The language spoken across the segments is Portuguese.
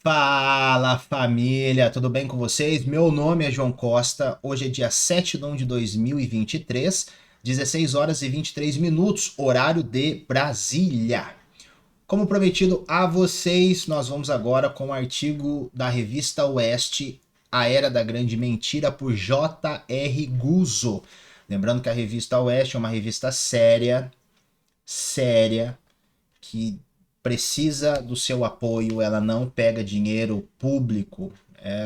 Fala família, tudo bem com vocês? Meu nome é João Costa. Hoje é dia 7 de 1 de 2023, 16 horas e 23 minutos, horário de Brasília. Como prometido a vocês, nós vamos agora com o artigo da revista Oeste, A Era da Grande Mentira, por J.R. Guzzo. Lembrando que a revista Oeste é uma revista séria, que precisa do seu apoio, ela não pega dinheiro público,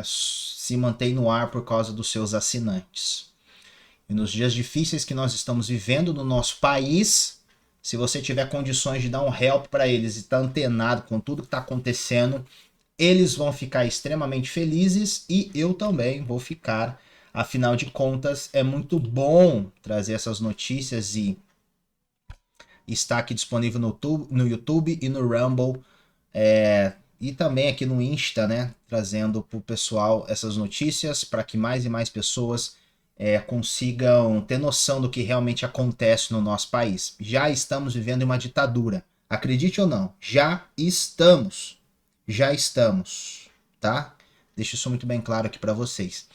se mantém no ar por causa dos seus assinantes. E nos dias difíceis que nós estamos vivendo no nosso país, se você tiver condições de dar um help para eles e estar antenado com tudo que está acontecendo, eles vão ficar extremamente felizes e eu também vou ficar. Afinal de contas, é muito bom trazer essas notícias e está aqui disponível no YouTube e no Rumble. E também aqui no Insta, né? Trazendo para o pessoal essas notícias para que mais e mais pessoas consigam ter noção do que realmente acontece no nosso país. Já estamos vivendo uma ditadura. Acredite ou não, já estamos. Já estamos, tá? Deixo isso muito bem claro aqui para vocês.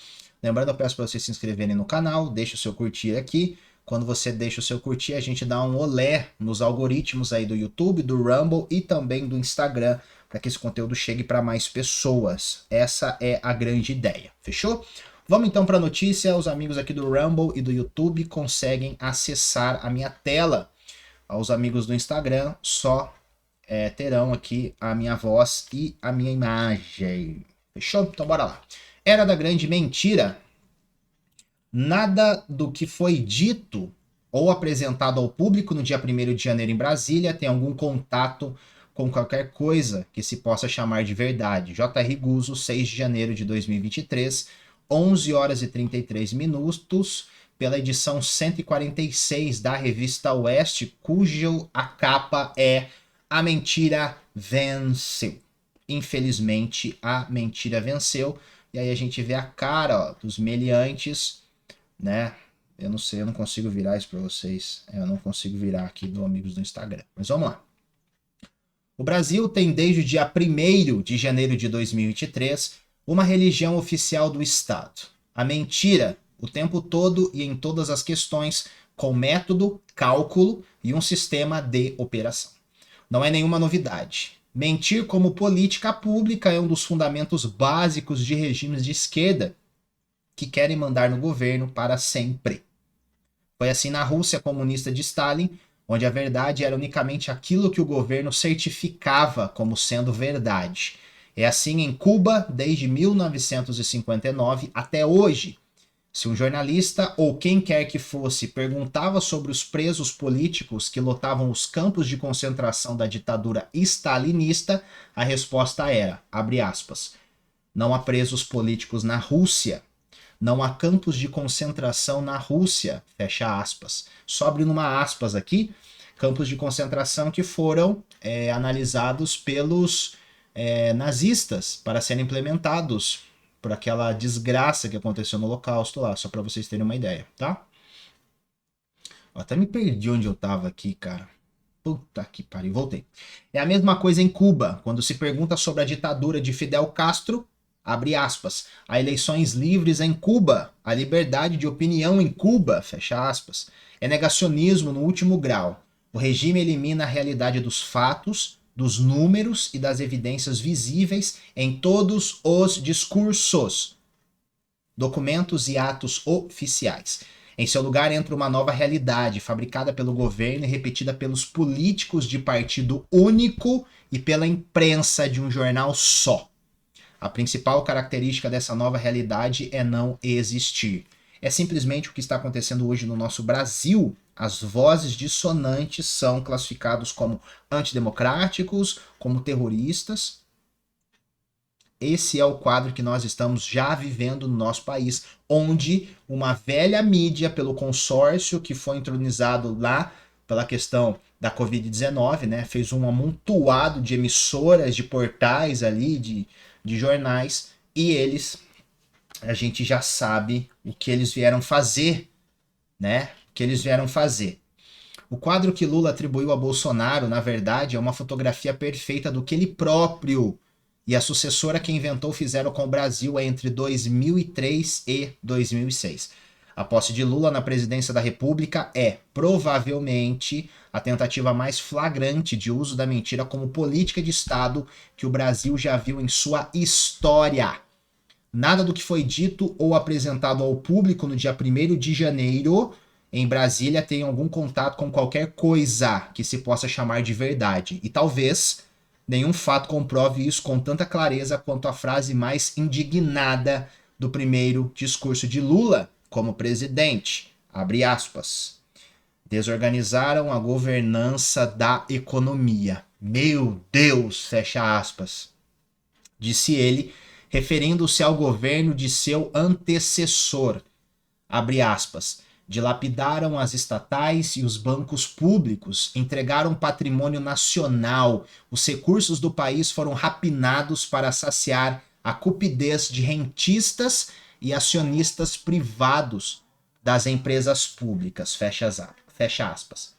Lembrando, eu peço para vocês se inscreverem no canal, deixe o seu curtir aqui. Quando você deixa o seu curtir, a gente dá um olé nos algoritmos aí do YouTube, do Rumble e também do Instagram, para que esse conteúdo chegue para mais pessoas. Essa é a grande ideia, fechou? Vamos então para a notícia. Os amigos aqui do Rumble e do YouTube conseguem acessar a minha tela. Aos amigos do Instagram só terão aqui a minha voz e a minha imagem. Fechou? Então bora lá. Era da Grande Mentira. Nada do que foi dito ou apresentado ao público no dia 1º de janeiro em Brasília tem algum contato com qualquer coisa que se possa chamar de verdade. J.R. Guzzo, 6 de janeiro de 2023, 11 horas e 33 minutos, pela edição 146 da revista Oeste, cujo a capa é A Mentira Venceu. Infelizmente, a mentira venceu. E aí a gente vê a cara dos meliantes, né? Eu não sei, eu não consigo virar isso para vocês. Eu não consigo virar aqui do Amigos do Instagram. Mas vamos lá. O Brasil tem desde o dia 1º de janeiro de 2023 uma religião oficial do Estado. A mentira, o tempo todo e em todas as questões, com método, cálculo e um sistema de operação. Não é nenhuma novidade. Mentir como política pública é um dos fundamentos básicos de regimes de esquerda que querem mandar no governo para sempre. Foi assim na Rússia comunista de Stalin, onde a verdade era unicamente aquilo que o governo certificava como sendo verdade. É assim em Cuba desde 1959 até hoje. Se um jornalista ou quem quer que fosse perguntava sobre os presos políticos que lotavam os campos de concentração da ditadura stalinista, a resposta era, abre aspas, não há presos políticos na Rússia. Não há campos de concentração na Rússia, fecha aspas. Só abrindo uma aspas aqui, campos de concentração que foram analisados pelos nazistas para serem implementados por aquela desgraça que aconteceu no Holocausto lá, só para vocês terem uma ideia, tá? Eu até me perdi onde eu tava aqui, cara. Puta que pariu, voltei. É a mesma coisa em Cuba, quando se pergunta sobre a ditadura de Fidel Castro, abre aspas, há eleições livres em Cuba, a liberdade de opinião em Cuba, fecha aspas. É negacionismo no último grau. O regime elimina a realidade dos fatos, dos números e das evidências visíveis em todos os discursos, documentos e atos oficiais. Em seu lugar entra uma nova realidade, fabricada pelo governo e repetida pelos políticos de partido único e pela imprensa de um jornal só. A principal característica dessa nova realidade é não existir. É simplesmente o que está acontecendo hoje no nosso Brasil. As vozes dissonantes são classificados como antidemocráticos, como terroristas. Esse é o quadro que nós estamos já vivendo no nosso país, onde uma velha mídia, pelo consórcio que foi entronizado lá pela questão da Covid-19, né, fez um amontoado de emissoras, de portais ali, de jornais, e eles, a gente já sabe o que eles vieram fazer, né? O que eles vieram fazer. O quadro que Lula atribuiu a Bolsonaro, na verdade, é uma fotografia perfeita do que ele próprio e a sucessora que inventou fizeram com o Brasil entre 2003 e 2006. A posse de Lula na presidência da República é, provavelmente, a tentativa mais flagrante de uso da mentira como política de Estado que o Brasil já viu em sua história. Nada do que foi dito ou apresentado ao público no dia 1º de janeiro em Brasília tem algum contato com qualquer coisa que se possa chamar de verdade. E talvez nenhum fato comprove isso com tanta clareza quanto a frase mais indignada do primeiro discurso de Lula como presidente. Abre aspas. Desorganizaram a governança da economia. Meu Deus, fecha aspas. Disse ele, referindo-se ao governo de seu antecessor. Abre aspas. Dilapidaram as estatais e os bancos públicos, entregaram patrimônio nacional, os recursos do país foram rapinados para saciar a cupidez de rentistas e acionistas privados das empresas públicas, fecha aspas.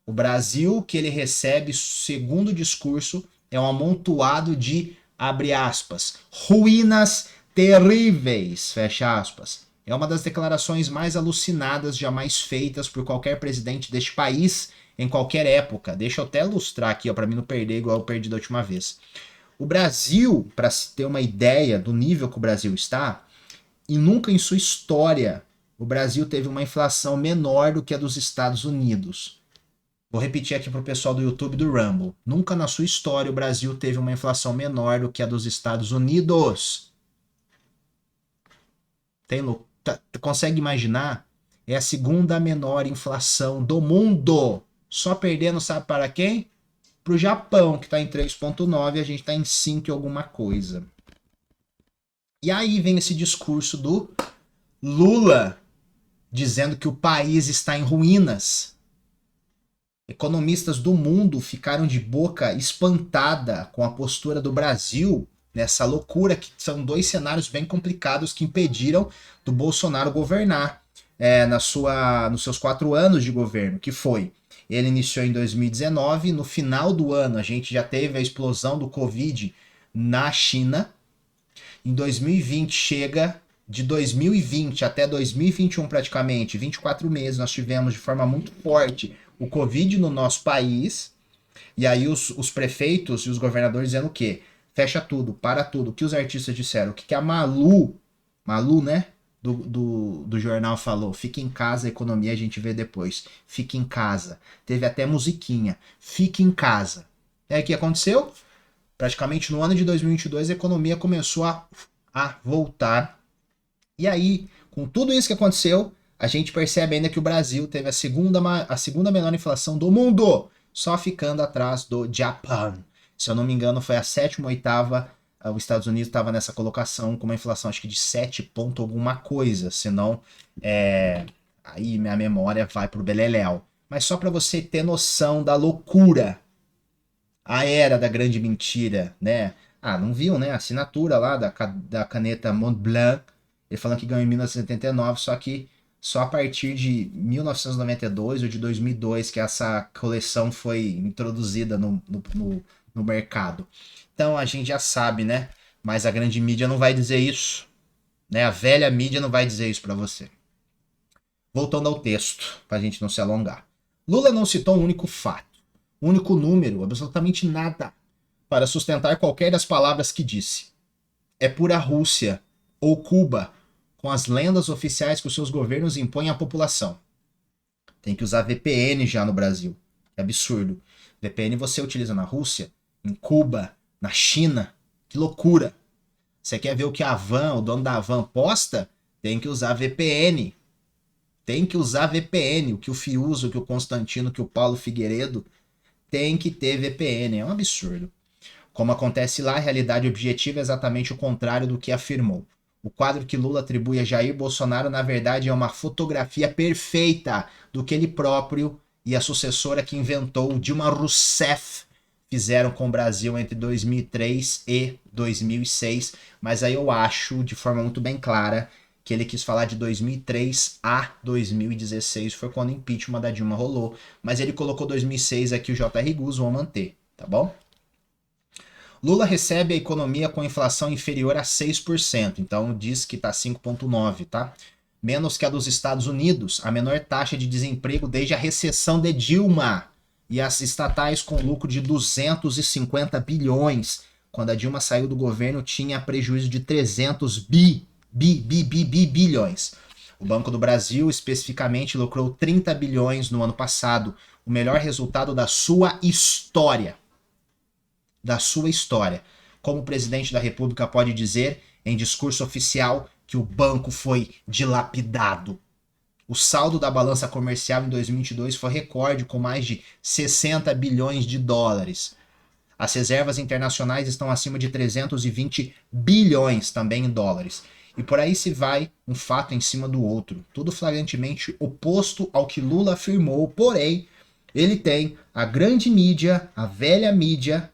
O Brasil que ele recebe, segundo o discurso, é um amontoado de, abre aspas, ruínas terríveis, fecha aspas. É uma das declarações mais alucinadas jamais feitas por qualquer presidente deste país em qualquer época. Deixa eu até ilustrar aqui, para mim não perder igual eu perdi da última vez. O Brasil, para se ter uma ideia do nível que o Brasil está, e nunca em sua história o Brasil teve uma inflação menor do que a dos Estados Unidos. Vou repetir aqui para o pessoal do YouTube do Rumble. Nunca na sua história o Brasil teve uma inflação menor do que a dos Estados Unidos. Consegue imaginar? É a segunda menor inflação do mundo. Só perdendo, sabe para quem? Para o Japão, que está em 3,9 e a gente está em 5 e alguma coisa. E aí vem esse discurso do Lula dizendo que o país está em ruínas. Economistas do mundo ficaram de boca espantada com a postura do Brasil nessa loucura, que são dois cenários bem complicados que impediram do Bolsonaro governar nos seus 4 anos de governo, que foi, ele iniciou em 2019, no final do ano a gente já teve a explosão do Covid na China, em 2020 chega, de 2020 até 2021 praticamente, 24 meses, nós tivemos de forma muito forte o Covid no nosso país, e aí os prefeitos e os governadores dizendo o quê? Fecha tudo, para tudo. O que os artistas disseram? O que a Malu, né, do jornal falou? Fique em casa, a economia a gente vê depois. Fique em casa. Teve até musiquinha. Fique em casa. E aí o que aconteceu? Praticamente no ano de 2022 a economia começou a voltar. E aí, com tudo isso que aconteceu, a gente percebe ainda que o Brasil teve a segunda menor inflação do mundo, só ficando atrás do Japão. Se eu não me engano, foi a 7ª ou 8ª. Os Estados Unidos estava nessa colocação com uma inflação acho que de 7 ponto alguma coisa, senão aí minha memória vai pro beleléu. Mas só para você ter noção da loucura, a era da grande mentira, né? Não viu, né? A assinatura lá da caneta Mont Blanc, ele falando que ganhou em 1979, só que só a partir de 1992 ou de 2002 que essa coleção foi introduzida no mercado. Então a gente já sabe, né? Mas a grande mídia não vai dizer isso, né? A velha mídia não vai dizer isso para você. Voltando ao texto, para a gente não se alongar. Lula não citou um único fato, um único número, absolutamente nada, para sustentar qualquer das palavras que disse. É pura Rússia ou Cuba, com as lendas oficiais que os seus governos impõem à população. Tem que usar VPN já no Brasil. Que absurdo. VPN você utiliza na Rússia, em Cuba, na China. Que loucura. Você quer ver o que a Havan, o dono da Havan, posta? Tem que usar VPN. Tem que usar VPN. O que o Fiuso, o que o Constantino, o que o Paulo Figueiredo, tem que ter VPN. É um absurdo. Como acontece lá, a realidade objetiva é exatamente o contrário do que afirmou. O quadro que Lula atribui a Jair Bolsonaro, na verdade, é uma fotografia perfeita do que ele próprio e a sucessora que inventou, Dilma Rousseff, fizeram com o Brasil entre 2003 e 2006. Mas aí eu acho, de forma muito bem clara, que ele quis falar de 2003 a 2016, foi quando o impeachment da Dilma rolou. Mas ele colocou 2006 aqui, o J.R. Guzzo, vão manter, tá bom? Lula recebe a economia com inflação inferior a 6%, então diz que está 5,9%, tá? Menos que a dos Estados Unidos, a menor taxa de desemprego desde a recessão de Dilma, e as estatais com lucro de 250 bilhões. Quando a Dilma saiu do governo, tinha prejuízo de 300 bilhões. O Banco do Brasil, especificamente, lucrou 30 bilhões no ano passado, o melhor resultado da sua história. Da sua história. Como o presidente da República pode dizer em discurso oficial que o banco foi dilapidado. O saldo da balança comercial em 2022 foi recorde, com mais de 60 bilhões de dólares. As reservas internacionais estão acima de 320 bilhões também em dólares. E por aí se vai, um fato em cima do outro. Tudo flagrantemente oposto ao que Lula afirmou, porém, ele tem a grande mídia, a velha mídia,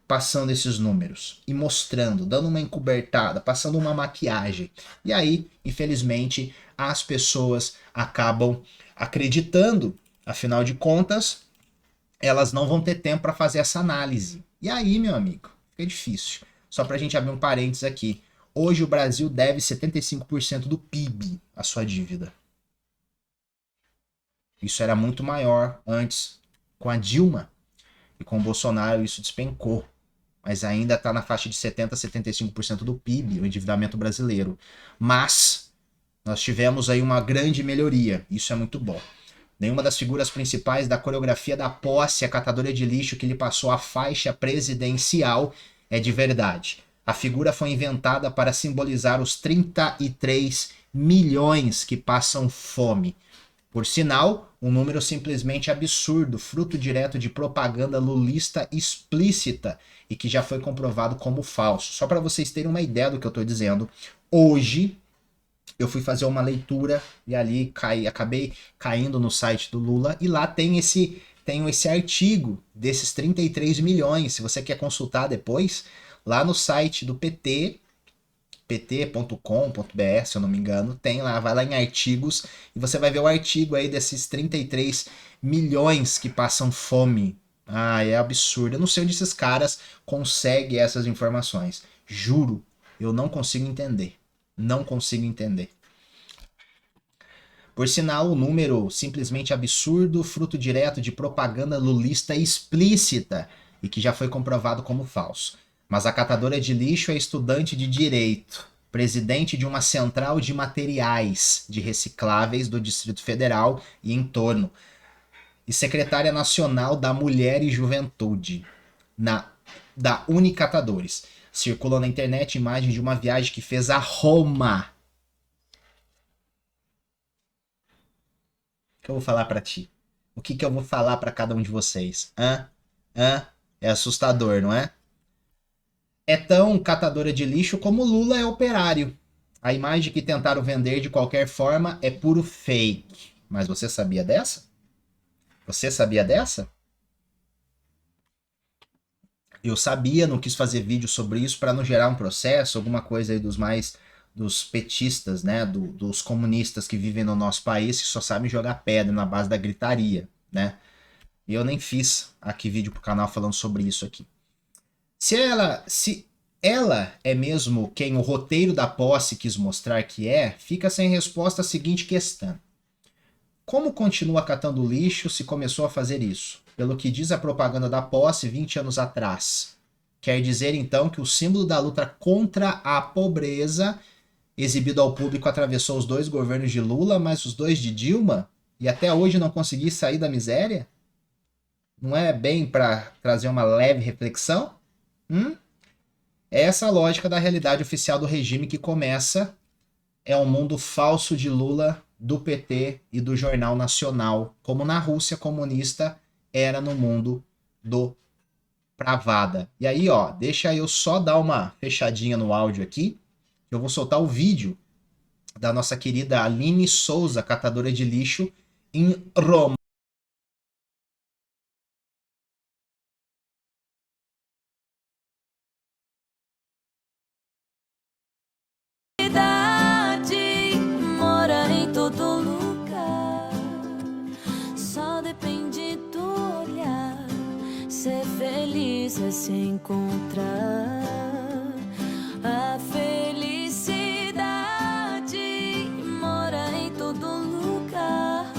passando esses números e mostrando, dando uma encobertada, passando uma maquiagem. E aí, infelizmente, as pessoas acabam acreditando, afinal de contas, elas não vão ter tempo para fazer essa análise. E aí, meu amigo, fica difícil. Só para a gente abrir um parênteses aqui. Hoje o Brasil deve 75% do PIB à sua dívida. Isso era muito maior antes com a Dilma. E com o Bolsonaro isso despencou. Mas ainda está na faixa de 70% a 75% do PIB, o endividamento brasileiro. Mas nós tivemos aí uma grande melhoria. Isso é muito bom. Nenhuma das figuras principais da coreografia da posse, a catadora de lixo que lhe passou a faixa presidencial, é de verdade. A figura foi inventada para simbolizar os 33 milhões que passam fome. Por sinal, um número simplesmente absurdo, fruto direto de propaganda lulista explícita e que já foi comprovado como falso. Só para vocês terem uma ideia do que eu estou dizendo, hoje eu fui fazer uma leitura e ali acabei caindo no site do Lula e lá tem esse artigo desses 33 milhões. Se você quer consultar depois, lá no site do PT, pt.com.br, se eu não me engano, tem lá, vai lá em artigos e você vai ver o artigo aí desses 33 milhões que passam fome. Ah, é absurdo. Eu não sei onde esses caras conseguem essas informações. Juro, eu não consigo entender. Não consigo entender. Por sinal, o número simplesmente absurdo, fruto direto de propaganda lulista explícita e que já foi comprovado como falso. Mas a catadora de lixo é estudante de direito, presidente de uma central de materiais de recicláveis do Distrito Federal e entorno, e secretária nacional da Mulher e Juventude, da Unicatadores. Circulam na internet imagens de uma viagem que fez a Roma. O que eu vou falar pra ti? O que eu vou falar pra cada um de vocês? É assustador, não é? É tão catadora de lixo como Lula é operário. A imagem que tentaram vender de qualquer forma é puro fake. Mas você sabia dessa? Você sabia dessa? Eu sabia, não quis fazer vídeo sobre isso para não gerar um processo, alguma coisa aí dos petistas, né, dos comunistas que vivem no nosso país, que só sabem jogar pedra na base da gritaria, né? E eu nem fiz aqui vídeo pro canal falando sobre isso aqui. Se ela é mesmo quem o roteiro da posse quis mostrar que é, fica sem resposta a seguinte questão. Como continua catando lixo se começou a fazer isso? Pelo que diz a propaganda da posse 20 anos atrás. Quer dizer então que o símbolo da luta contra a pobreza, exibido ao público, atravessou os dois governos de Lula, mas os dois de Dilma? E até hoje não consegui sair da miséria? Não é bem para trazer uma leve reflexão? É essa a lógica da realidade oficial do regime que começa. É um mundo falso de Lula, do PT e do Jornal Nacional, como na Rússia comunista era no mundo do Pravada. E aí, ó, deixa eu só dar uma fechadinha no áudio aqui, que eu vou soltar o vídeo da nossa querida Aline Souza, catadora de lixo, em Roma. Mora em todo lugar, só depende do olhar. Ser feliz é se encontrar. A felicidade mora em todo lugar,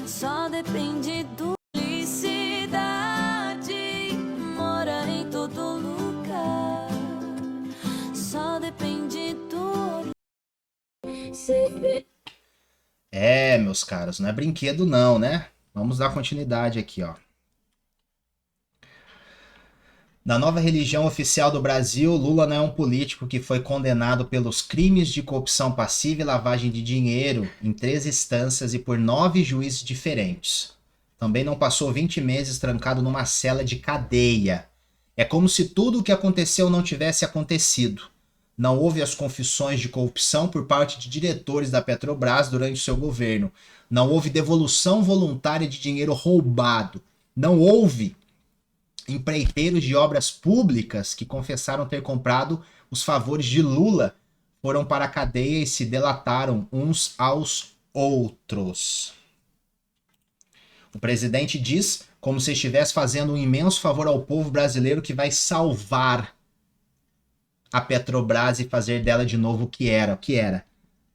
só depende do. Felicidade mora em todo lugar, só depende do. Meus caros, não é brinquedo não, né? Vamos dar continuidade aqui, ó. Na nova religião oficial do Brasil, Lula não é um político que foi condenado pelos crimes de corrupção passiva e lavagem de dinheiro em 3 instâncias e por 9 juízes diferentes. Também não passou 20 meses trancado numa cela de cadeia. É como se tudo o que aconteceu não tivesse acontecido. Não houve as confissões de corrupção por parte de diretores da Petrobras durante seu governo. Não houve devolução voluntária de dinheiro roubado. Não houve empreiteiros de obras públicas que confessaram ter comprado os favores de Lula, foram para a cadeia e se delataram uns aos outros. O presidente diz como se estivesse fazendo um imenso favor ao povo brasileiro que vai salvar a Petrobras e fazer dela de novo o que era. O que era?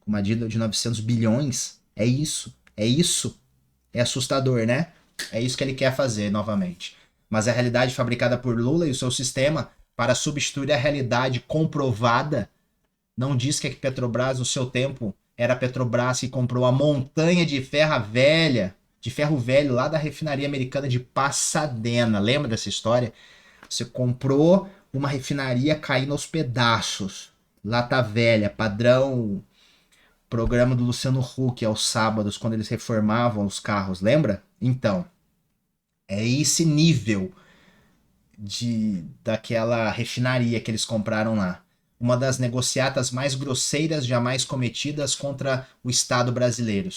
Uma dívida de 900 bilhões? É isso. É isso. É assustador, né? É isso que ele quer fazer novamente. Mas a realidade fabricada por Lula e o seu sistema para substituir a realidade comprovada não diz que a Petrobras no seu tempo era a Petrobras que comprou a montanha de ferro velho lá da refinaria americana de Pasadena. Lembra dessa história? Você comprou uma refinaria caindo aos pedaços. Lata velha, padrão programa do Luciano Huck aos sábados, quando eles reformavam os carros, lembra? Então, é esse nível daquela refinaria que eles compraram lá. Uma das negociatas mais grosseiras jamais cometidas contra o Estado brasileiro.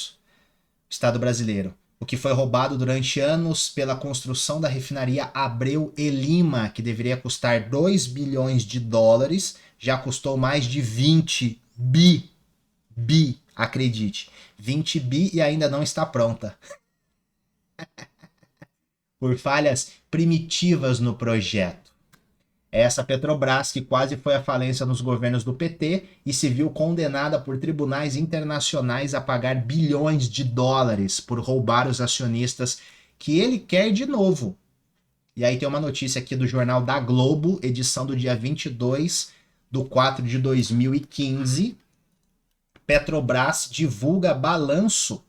O que foi roubado durante anos pela construção da refinaria Abreu e Lima, que deveria custar 2 bilhões de dólares, já custou mais de 20 bi, acredite. 20 bi e ainda não está pronta. Por falhas primitivas no projeto. Essa Petrobras que quase foi à falência nos governos do PT e se viu condenada por tribunais internacionais a pagar bilhões de dólares por roubar os acionistas que ele quer de novo. E aí tem uma notícia aqui do jornal da Globo, edição do dia 22/4/2015. Petrobras divulga balanço.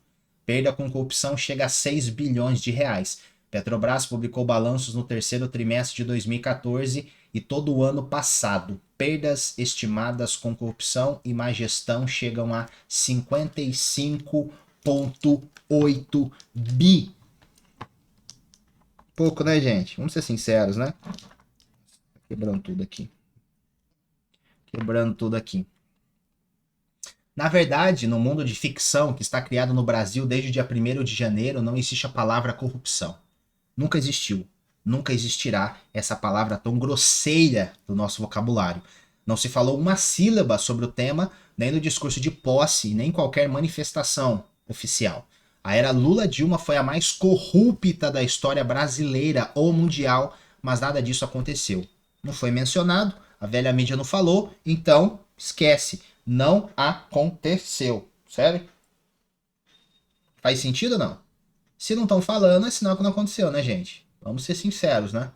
Perda com corrupção chega a 6 bilhões de reais. Petrobras publicou balanços no terceiro trimestre de 2014 e todo o ano passado. Perdas estimadas com corrupção e má gestão chegam a 55,8 bi. Pouco, né, gente? Vamos ser sinceros, né? Quebrando tudo aqui. Na verdade, no mundo de ficção que está criado no Brasil desde o dia 1º de janeiro, não existe a palavra corrupção. Nunca existiu, nunca existirá essa palavra tão grosseira do nosso vocabulário. Não se falou uma sílaba sobre o tema, nem no discurso de posse, nem em qualquer manifestação oficial. A era Lula-Dilma foi a mais corrupta da história brasileira ou mundial, mas nada disso aconteceu. Não foi mencionado, a velha mídia não falou, então esquece. Não aconteceu. Sério? Faz sentido ou não? Se não estão falando, é sinal que não aconteceu, né, gente? Vamos ser sinceros, né?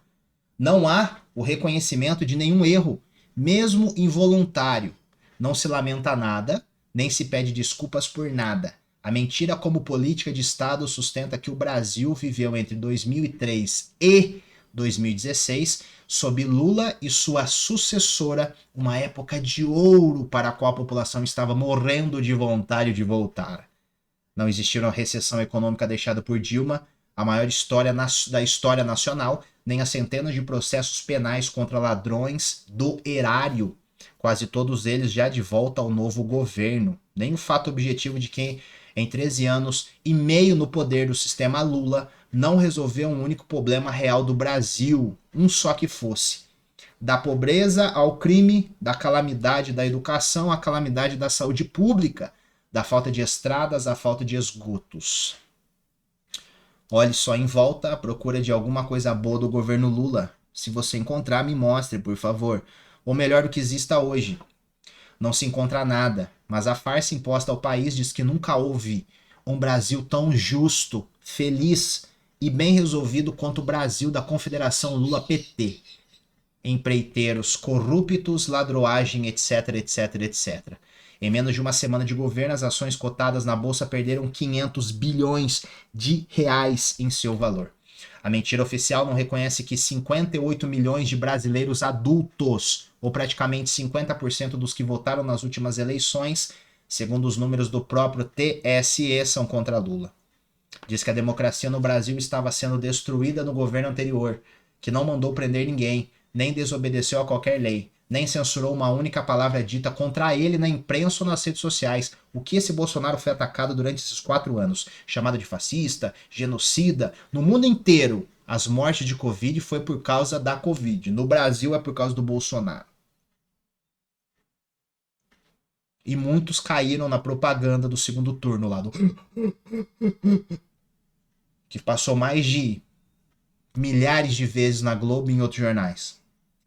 Não há o reconhecimento de nenhum erro, mesmo involuntário. Não se lamenta nada, nem se pede desculpas por nada. A mentira como política de Estado sustenta que o Brasil viveu entre 2003 e 2016, sob Lula e sua sucessora, uma época de ouro para a qual a população estava morrendo de vontade de voltar. Não existiram a recessão econômica deixada por Dilma, a maior história da história nacional, nem as centenas de processos penais contra ladrões do erário, quase todos eles já de volta ao novo governo. Nem o fato objetivo de que, em 13 anos e meio no poder do sistema Lula, não resolveu um único problema real do Brasil, um só que fosse. Da pobreza ao crime, da calamidade da educação à calamidade da saúde pública, da falta de estradas à falta de esgotos. Olhe só em volta à procura de alguma coisa boa do governo Lula. Se você encontrar, me mostre, por favor. Ou melhor, o que exista hoje. Não se encontra nada, mas a farsa imposta ao país diz que nunca houve um Brasil tão justo, feliz e bem resolvido quanto o Brasil da Confederação Lula-PT. Empreiteiros corruptos, ladroagem, etc, etc, etc. Em menos de uma semana de governo, as ações cotadas na Bolsa perderam 500 bilhões de reais em seu valor. A mentira oficial não reconhece que 58 milhões de brasileiros adultos, ou praticamente 50% dos que votaram nas últimas eleições, segundo os números do próprio TSE, são contra Lula. Diz que a democracia no Brasil estava sendo destruída no governo anterior, que não mandou prender ninguém, nem desobedeceu a qualquer lei, nem censurou uma única palavra dita contra ele na imprensa ou nas redes sociais. O que esse Bolsonaro foi atacado durante esses 4 anos? Chamado de fascista, genocida. No mundo inteiro, as mortes de Covid foi por causa da Covid. No Brasil é por causa do Bolsonaro. E muitos caíram na propaganda do segundo turno lá do... que passou mais de milhares de vezes na Globo e em outros jornais.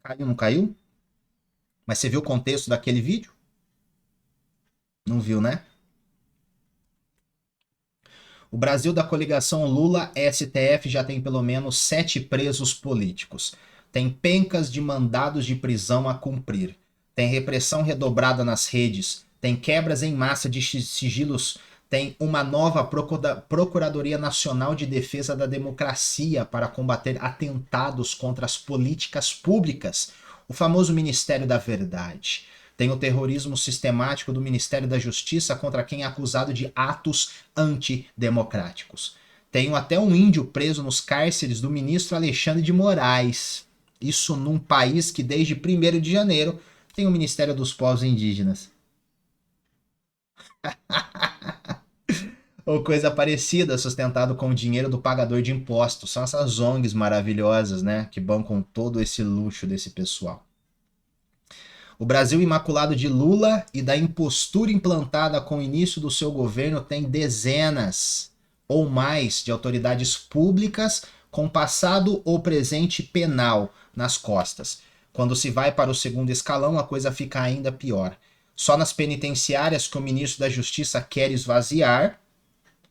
Caiu, não caiu? Mas você viu o contexto daquele vídeo? Não viu, né? O Brasil da coligação Lula-STF já tem pelo menos 7 presos políticos. Tem pencas de mandados de prisão a cumprir. Tem repressão redobrada nas redes. Tem quebras em massa de sigilos. Tem uma nova Procuradoria Nacional de Defesa da Democracia para combater atentados contra as políticas públicas. O famoso Ministério da Verdade. Tem o terrorismo sistemático do Ministério da Justiça contra quem é acusado de atos antidemocráticos. Tem até um índio preso nos cárceres do ministro Alexandre de Moraes. Isso num país que desde 1º de janeiro tem o Ministério dos Povos Indígenas. Ou coisa parecida, sustentado com o dinheiro do pagador de impostos. São essas ONGs maravilhosas, né, que bancam todo esse luxo desse pessoal. O Brasil imaculado de Lula e da impostura implantada com o início do seu governo tem dezenas ou mais de autoridades públicas com passado ou presente penal nas costas. Quando se vai para o segundo escalão, a coisa fica ainda pior. Só nas penitenciárias que o ministro da Justiça quer esvaziar,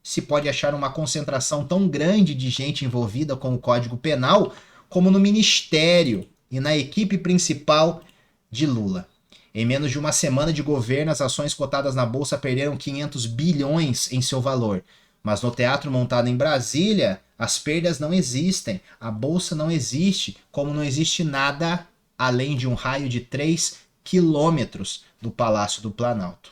se pode achar uma concentração tão grande de gente envolvida com o Código Penal como no Ministério e na equipe principal de Lula. Em menos de uma semana de governo, as ações cotadas na Bolsa perderam 500 bilhões em seu valor. Mas no teatro montado em Brasília, as perdas não existem, a Bolsa não existe, como não existe nada além de um raio de 3 quilômetros do Palácio do Planalto.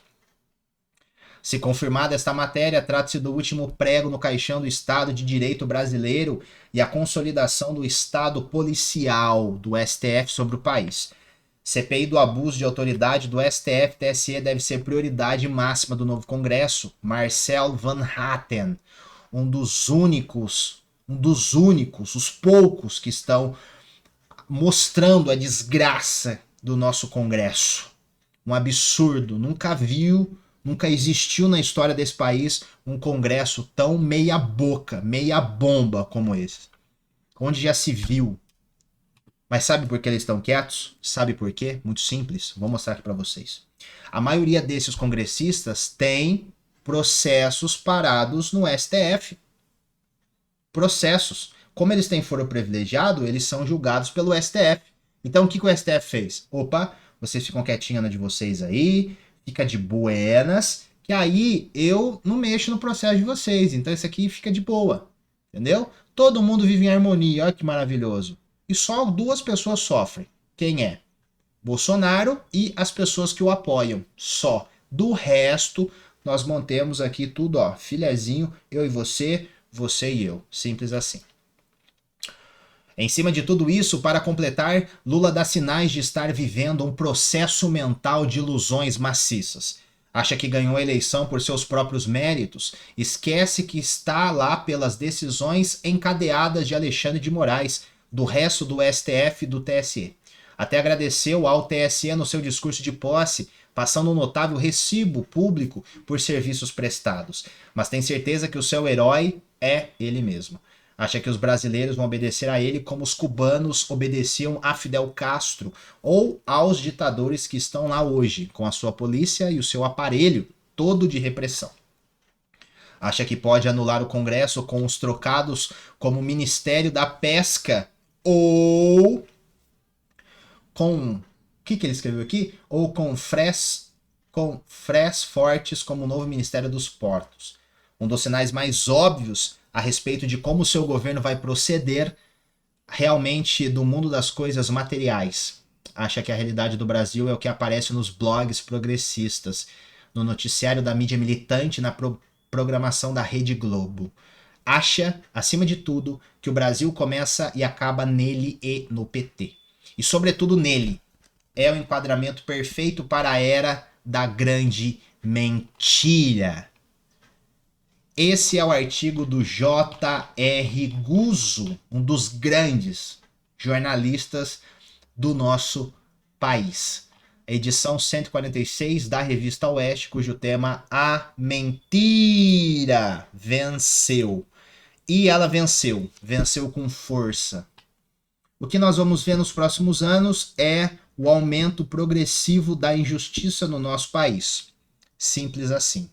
Se confirmada esta matéria, trata-se do último prego no caixão do Estado de Direito brasileiro e a consolidação do Estado policial do STF sobre o país. CPI do abuso de autoridade do STF-TSE deve ser prioridade máxima do novo Congresso. Marcel Van Hatten, um dos únicos, os poucos que estão mostrando a desgraça do nosso Congresso. Um absurdo, nunca existiu na história desse país um Congresso tão meia boca, meia bomba como esse. Onde já se viu. Mas sabe por que eles estão quietos? Sabe por quê? Muito simples. Vou mostrar aqui para vocês. A maioria desses congressistas tem processos parados no STF. Processos. Como eles têm foro privilegiado, eles são julgados pelo STF. Então o que o STF fez? Opa, vocês ficam quietinhos na de vocês aí, fica de buenas, que aí eu não mexo no processo de vocês. Então esse aqui fica de boa. Entendeu? Todo mundo vive em harmonia. Olha que maravilhoso. E só 2 pessoas sofrem. Quem é? Bolsonaro e as pessoas que o apoiam. Só. Do resto, nós mantemos aqui tudo, ó, filezinho, eu e você, você e eu. Simples assim. Em cima de tudo isso, para completar, Lula dá sinais de estar vivendo um processo mental de ilusões maciças. Acha que ganhou a eleição por seus próprios méritos, esquece que está lá pelas decisões encadeadas de Alexandre de Moraes, do resto do STF e do TSE. Até agradeceu ao TSE no seu discurso de posse, passando um notável recibo público por serviços prestados. Mas tem certeza que o seu herói é ele mesmo. Acha que os brasileiros vão obedecer a ele como os cubanos obedeciam a Fidel Castro ou aos ditadores que estão lá hoje, com a sua polícia e o seu aparelho todo de repressão. Acha que pode anular o Congresso com os trocados como Ministério da Pesca ou com... O que ele escreveu aqui? Ou com Fres Fortes como novo Ministério dos Portos. Um dos sinais mais óbvios a respeito de como o seu governo vai proceder realmente do mundo das coisas materiais. Acha que a realidade do Brasil é o que aparece nos blogs progressistas, no noticiário da mídia militante, na programação da Rede Globo. Acha, acima de tudo, que o Brasil começa e acaba nele e no PT. E sobretudo nele. É o enquadramento perfeito para a era da grande mentira. Esse é o artigo do J.R. Guzzo, um dos grandes jornalistas do nosso país. Edição 146 da Revista Oeste, cujo tema A Mentira Venceu. E ela venceu com força. O que nós vamos ver nos próximos anos é o aumento progressivo da injustiça no nosso país. Simples assim.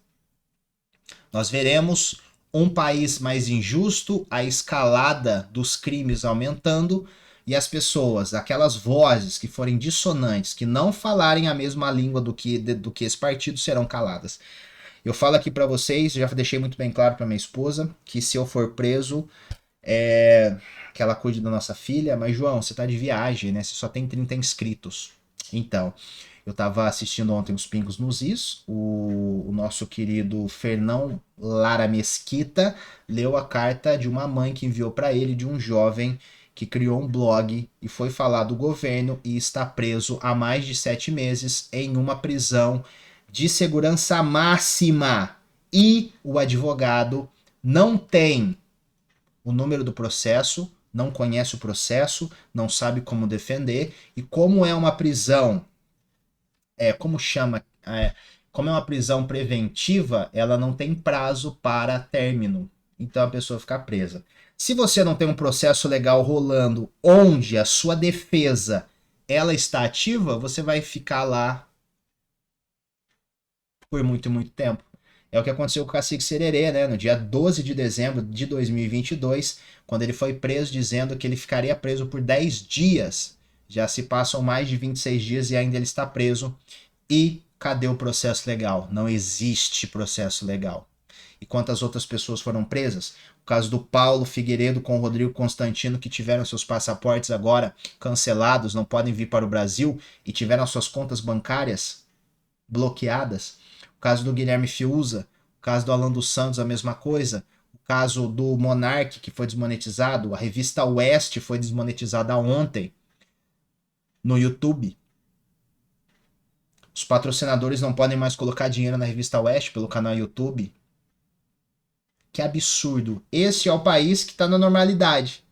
Nós veremos um país mais injusto, a escalada dos crimes aumentando e as pessoas, aquelas vozes que forem dissonantes, que não falarem a mesma língua do que esse partido, serão caladas. Eu falo aqui para vocês, já deixei muito bem claro para minha esposa, que se eu for preso, que ela cuide da nossa filha, mas João, você tá de viagem, né? Você só tem 30 inscritos. Então, eu tava assistindo ontem os Pingos nos Is, o nosso querido Fernão Lara Mesquita leu a carta de uma mãe que enviou para ele de um jovem que criou um blog e foi falar do governo e está preso há mais de 7 meses em uma prisão de segurança máxima. E o advogado não tem o número do processo, não conhece o processo, não sabe como defender, e como é uma prisão, como é uma prisão preventiva, ela não tem prazo para término, então a pessoa fica presa. Se você não tem um processo legal rolando onde a sua defesa ela está ativa, você vai ficar lá por muito, muito tempo. É o que aconteceu com o Cacique Sererê, né? No dia 12 de dezembro de 2022, quando ele foi preso, dizendo que ele ficaria preso por 10 dias. Já se passam mais de 26 dias e ainda ele está preso. E cadê o processo legal? Não existe processo legal. E quantas outras pessoas foram presas? O caso do Paulo Figueiredo com o Rodrigo Constantino, que tiveram seus passaportes agora cancelados, não podem vir para o Brasil e tiveram suas contas bancárias bloqueadas. O caso do Guilherme Fiuza, o caso do Alan dos Santos, a mesma coisa. O caso do Monark, que foi desmonetizado. A revista Oeste foi desmonetizada ontem no YouTube. Os patrocinadores não podem mais colocar dinheiro na revista Oeste pelo canal YouTube. Que absurdo. Esse é o país que está na normalidade.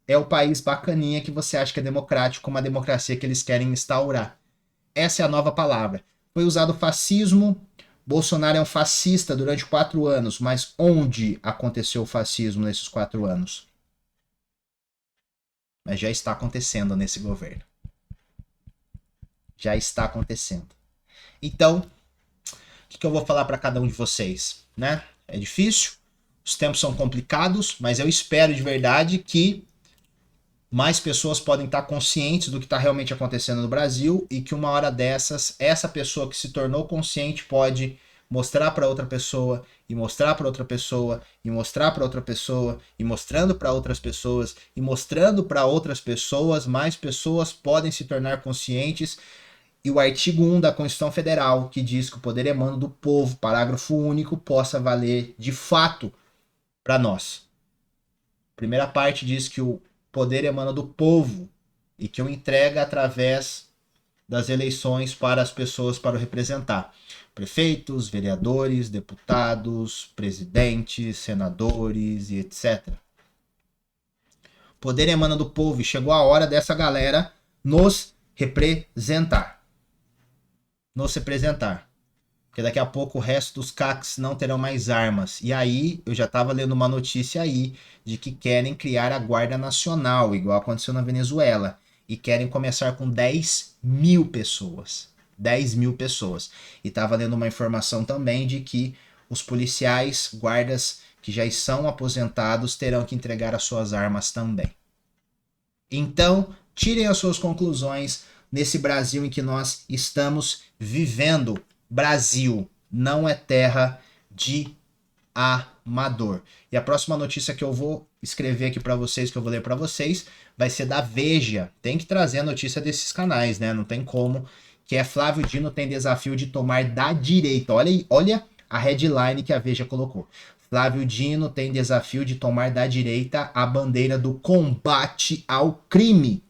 É o país bacaninha que você acha que é democrático, uma democracia que eles querem instaurar. Essa é a nova palavra. Foi usado fascismo. Bolsonaro é um fascista durante 4 anos, mas onde aconteceu o fascismo nesses 4 anos? Mas já está acontecendo nesse governo. Já está acontecendo. Então, o que eu vou falar para cada um de vocês, né? É difícil, os tempos são complicados, mas eu espero de verdade que mais pessoas podem estar conscientes do que está realmente acontecendo no Brasil e que uma hora dessas, essa pessoa que se tornou consciente pode mostrar para outra pessoa e mostrar para outra pessoa e mostrar para outra pessoa e mostrando para outras pessoas e mostrando para outras pessoas, mais pessoas podem se tornar conscientes. E o artigo 1 da Constituição Federal, que diz que o poder emana do povo, parágrafo único, possa valer de fato para nós. A primeira parte diz que o poder emana do povo e que o entrega através das eleições para as pessoas para o representar. Prefeitos, vereadores, deputados, presidentes, senadores e etc. O poder emana do povo e chegou a hora dessa galera nos representar. Porque daqui a pouco o resto dos CACs não terão mais armas. E aí, eu já estava lendo uma notícia aí de que querem criar a Guarda Nacional, igual aconteceu na Venezuela. E querem começar com 10 mil pessoas. 10 mil pessoas. E estava lendo uma informação também de que os policiais, guardas que já são aposentados, terão que entregar as suas armas também. Então, tirem as suas conclusões nesse Brasil em que nós estamos vivendo. Brasil não é terra de amador. E a próxima notícia que eu vou escrever aqui para vocês, que eu vou ler para vocês, vai ser da Veja. Tem que trazer a notícia desses canais, né? Não tem como. Que é Flávio Dino tem desafio de tomar da direita. Olha a headline que a Veja colocou. Flávio Dino tem desafio de tomar da direita a bandeira do combate ao crime.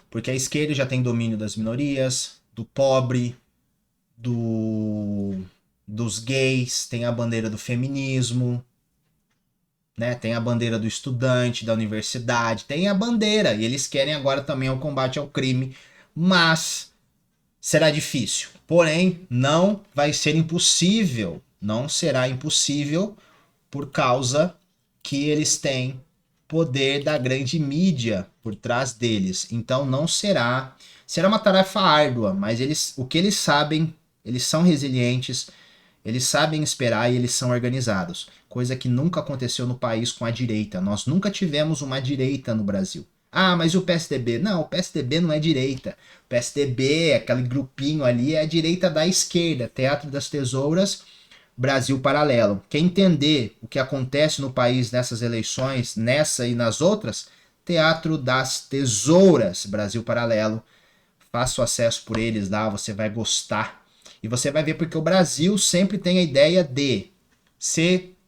Porque a esquerda já tem domínio das minorias, do pobre, dos gays, tem a bandeira do feminismo, né? Tem a bandeira do estudante, da universidade, tem a bandeira. E eles querem agora também o combate ao crime, mas será difícil. Porém, não vai ser impossível. Não será impossível por causa que eles têm poder da grande mídia por trás deles. Então não será uma tarefa árdua, mas o que eles sabem, eles são resilientes, eles sabem esperar e eles são organizados. Coisa que nunca aconteceu no país com a direita. Nós nunca tivemos uma direita no Brasil. Ah, mas o PSDB? Não, o PSDB não é direita. O PSDB, aquele grupinho ali, é a direita da esquerda. Teatro das Tesouras, Brasil Paralelo. Quer entender o que acontece no país nessas eleições, nessa e nas outras? Teatro das Tesouras, Brasil Paralelo. Faça o acesso por eles lá, você vai gostar. E você vai ver porque o Brasil sempre tem a ideia de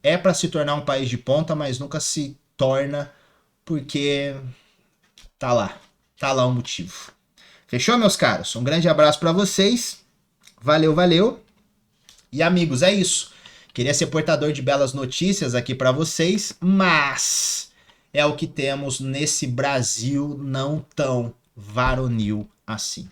é para se tornar um país de ponta, mas nunca se torna porque tá lá o motivo. Fechou, meus caros? Um grande abraço para vocês. Valeu, valeu. E amigos, é isso. Queria ser portador de belas notícias aqui para vocês, mas é o que temos nesse Brasil não tão varonil assim.